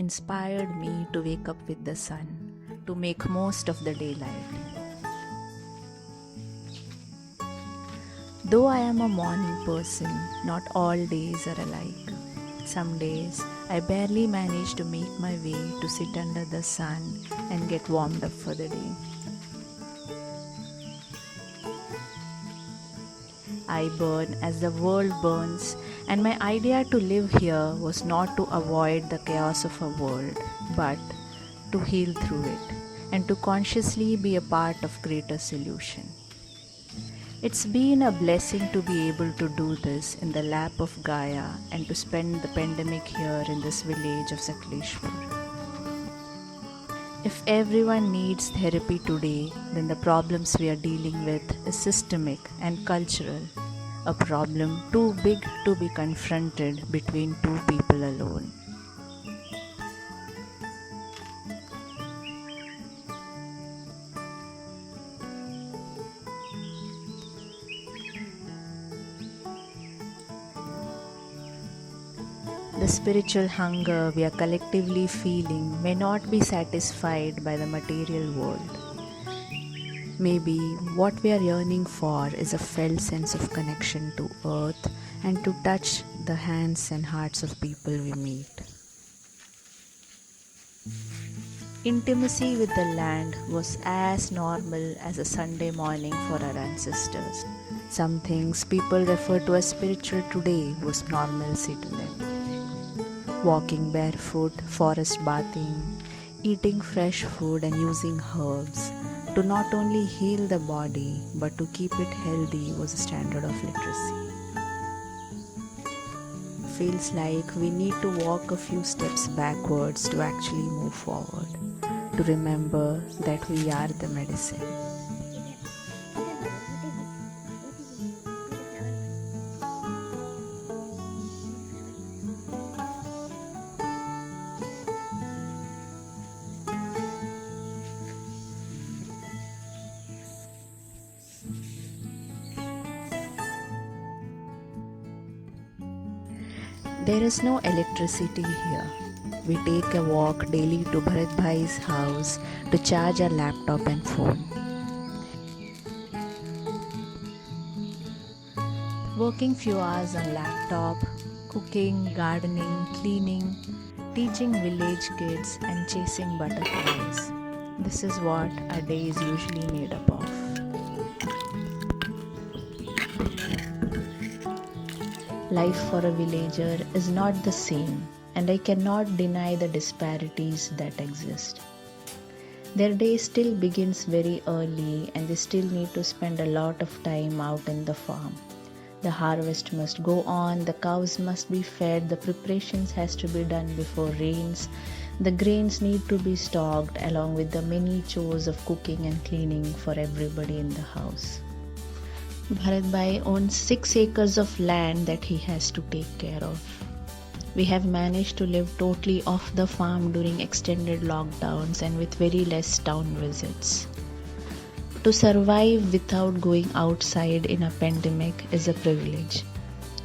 inspired me to wake up with the sun, to make most of the daylight. Though I am a morning person, not all days are alike. Some days I barely manage to make my way to sit under the sun and get warmed up for the day. I burn as the world burns, and my idea to live here was not to avoid the chaos of a world, but to heal through it and to consciously be a part of greater solution. It's been a blessing to be able to do this in the lap of Gaia and to spend the pandemic here in this village of Sakleshwar. If everyone needs therapy today, then the problems we are dealing with is systemic and cultural, a problem too big to be confronted between two people alone. The spiritual hunger we are collectively feeling may not be satisfied by the material world. Maybe what we are yearning for is a felt sense of connection to earth and to touch the hands and hearts of people we meet. Intimacy with the land was as normal as a Sunday morning for our ancestors. Some things people refer to as spiritual today was normalcy to them. Walking barefoot, forest bathing, eating fresh food and using herbs to not only heal the body but to keep it healthy was a standard of literacy. Feels like we need to walk a few steps backwards to actually move forward, to remember that we are the medicine. There is no electricity here. We take a walk daily to Bharat Bhai's house to charge our laptop and phone. Working few hours on laptop, cooking, gardening, cleaning, teaching village kids and chasing butterflies. This is what our day is usually made up of. Life for a villager is not the same, and I cannot deny the disparities that exist. Their day still begins very early and they still need to spend a lot of time out in the farm. The harvest must go on, the cows must be fed, the preparations has to be done before rains, the grains need to be stocked along with the many chores of cooking and cleaning for everybody in the house. Bharat Bhai owns 6 acres of land that he has to take care of. We have managed to live totally off the farm during extended lockdowns and with very less town visits. To survive without going outside in a pandemic is a privilege.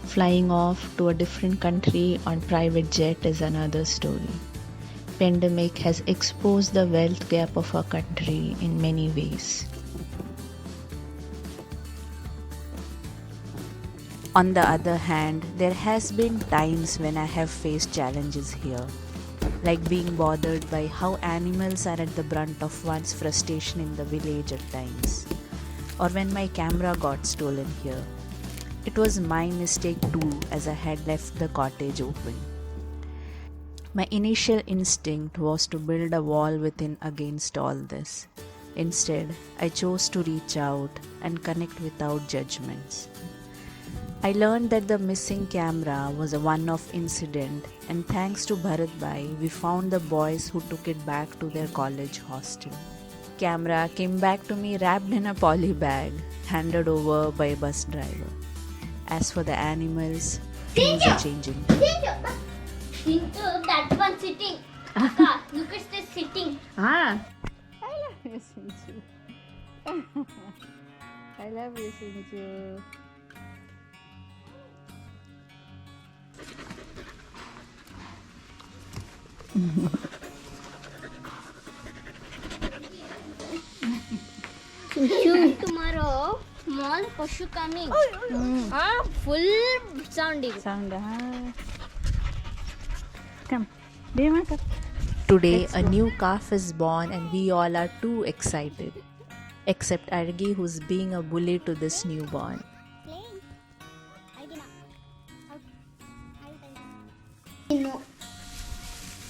Flying off to a different country on private jet is another story. Pandemic has exposed the wealth gap of our country in many ways. On the other hand, there has been times when I have faced challenges here, like being bothered by how animals are at the brunt of one's frustration in the village at times, or when my camera got stolen here. It was my mistake too, as I had left the cottage open. My initial instinct was to build a wall within against all this. Instead, I chose to reach out and connect without judgments. I learned that the missing camera was a one-off incident, and thanks to Bharat Bhai, we found the boys who took it back to their college hostel. Camera came back to me wrapped in a poly bag, handed over by a bus driver. As for the animals, things are changing. That one sitting. Akka, look at this sitting. I love you, Sinju. I love you, Sinju. Tomorrow, small Pashu coming. Full sounding. Sound. Come. Do you want to? Today, a new calf is born, and we all are too excited. Except Argi, who's being a bully to this newborn. No.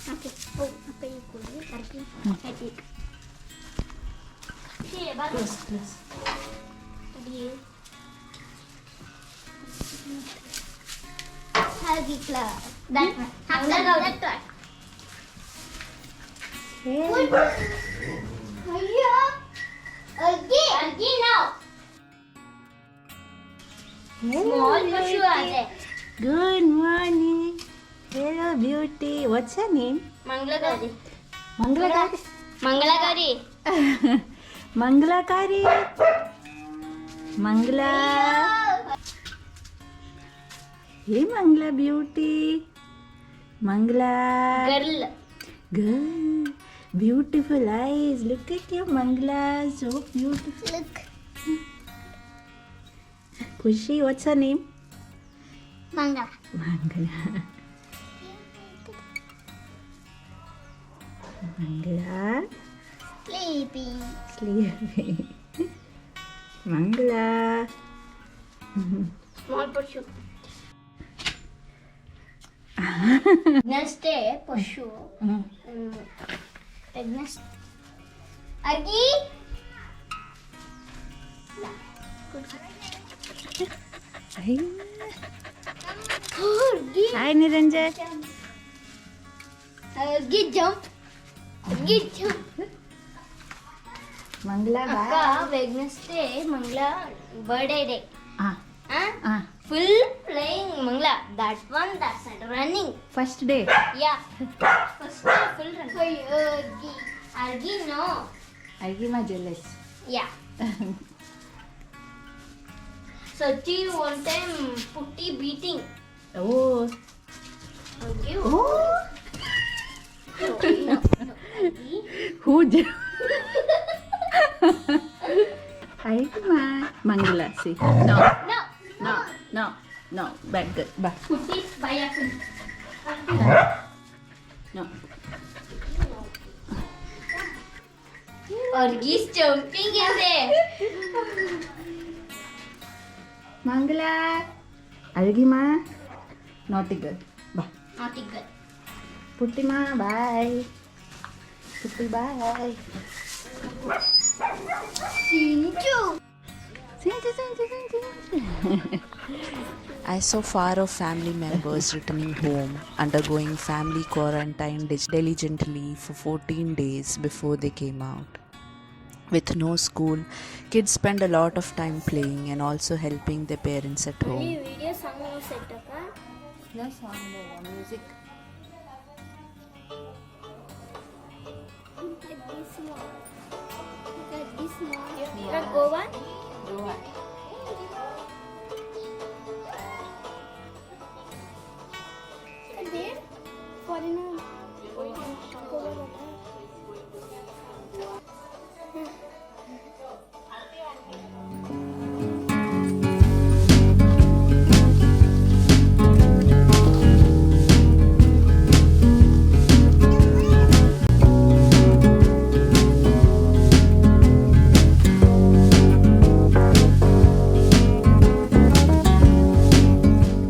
Okay. Oh, okay, you could be working. I take. See, Close, close. Healthy club. That one. That one. Again now. Small Pashu are there. Good morning. Hello, beauty. What's your name? Mangalagari. Mangalakari. Mangalagari. Mangalakari. Mangala. Hey, Mangala beauty. Mangala. Girl. Girl. Beautiful eyes. Look at your Mangala. So beautiful. Look. Kushi, what's her name? Mangala. Mangala. Mangala. Sleeping. Sleeping. Mangala. Small Pashu. Next day, Pashu. Next. Argi. Hi. Argi. Hi, Niranjan. Argi jump. Argi jump. Mangala, bye. Akka, Wednesday, Mangala birthday day. Ah, Huh? ah. Full playing Mangala. That one, that side running. First day. Yeah. First day full run. Argi. Argi no. Argima jealous. Yeah. Sachi one time Putti beating. Oh. Argi. Oh. No. Argi. Who? Argima. Mangala, see. No. No. No. No. No. Bad girl. Bye. Putti baya No. Argi's jumping in there. Mangala. Argima. Naughty girl. Bye. Naughty girl. Puttima, bye. Putti, bye. Chinchu. I saw far of family members returning home, undergoing family quarantine diligently for 14 days before they came out. With no school, kids spend a lot of time playing and also helping their parents at home. Video song set up. No song, no music. Go on. Go on. There, foreigner.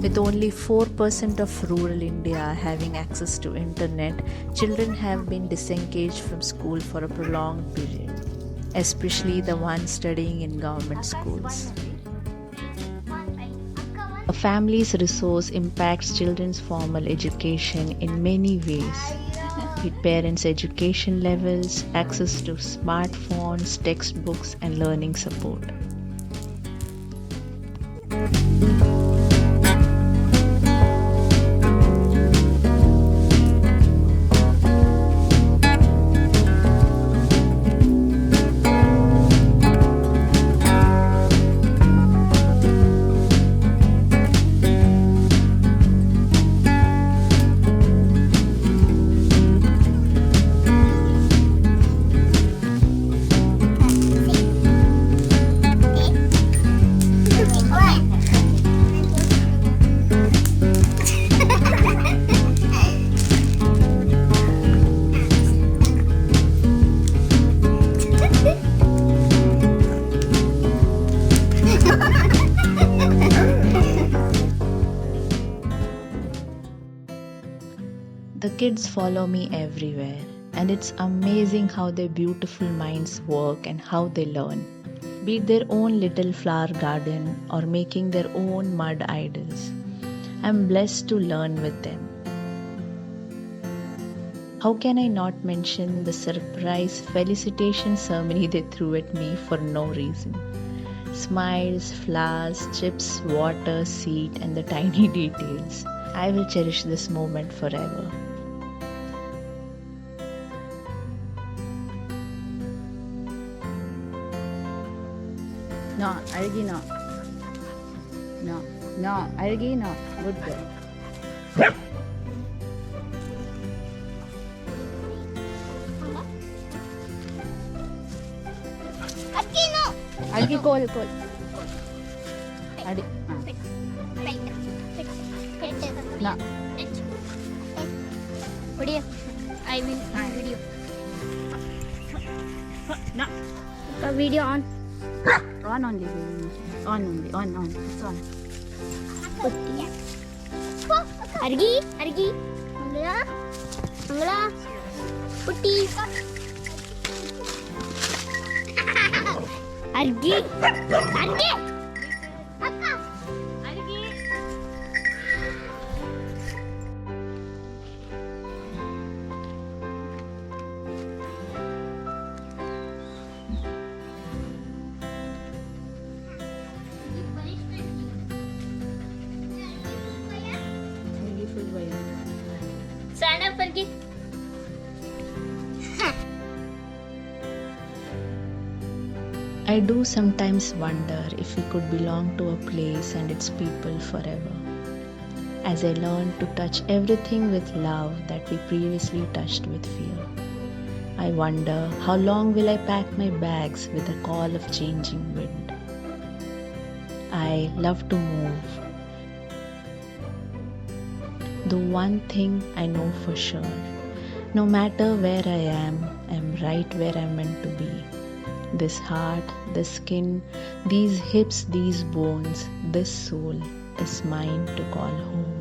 With only 4% of rural India having access to internet, children have been disengaged from school for a prolonged period, especially the ones studying in government schools. A family's resource impacts children's formal education in many ways, with parents' education levels, access to smartphones, textbooks, and learning support. kids follow me everywhere, and it's amazing how their beautiful minds work and how they learn. Be it their own little flower garden or making their own mud idols. I'm blessed to learn with them. How can I not mention the surprise felicitation ceremony they threw at me for no reason? Smiles, flowers, chips, water, seed, and the tiny details. I will cherish this moment forever. No, Algi, no. No, Algi, no. Good girl. Algi, call. Adi. No. Video. I will video. No. Video on. On only. On. It's on. Argi. Mangala. Putti. Argi. Akka. Argi. Algi full violet. Stand up, Argi. I do sometimes wonder if we could belong to a place and its people forever. As I learn to touch everything with love that we previously touched with fear. I wonder how long will I pack my bags with the call of changing wind. I love to move. The one thing I know for sure, no matter where I am right where I'm meant to be. This heart, this skin, these hips, these bones, this soul is mine to call home.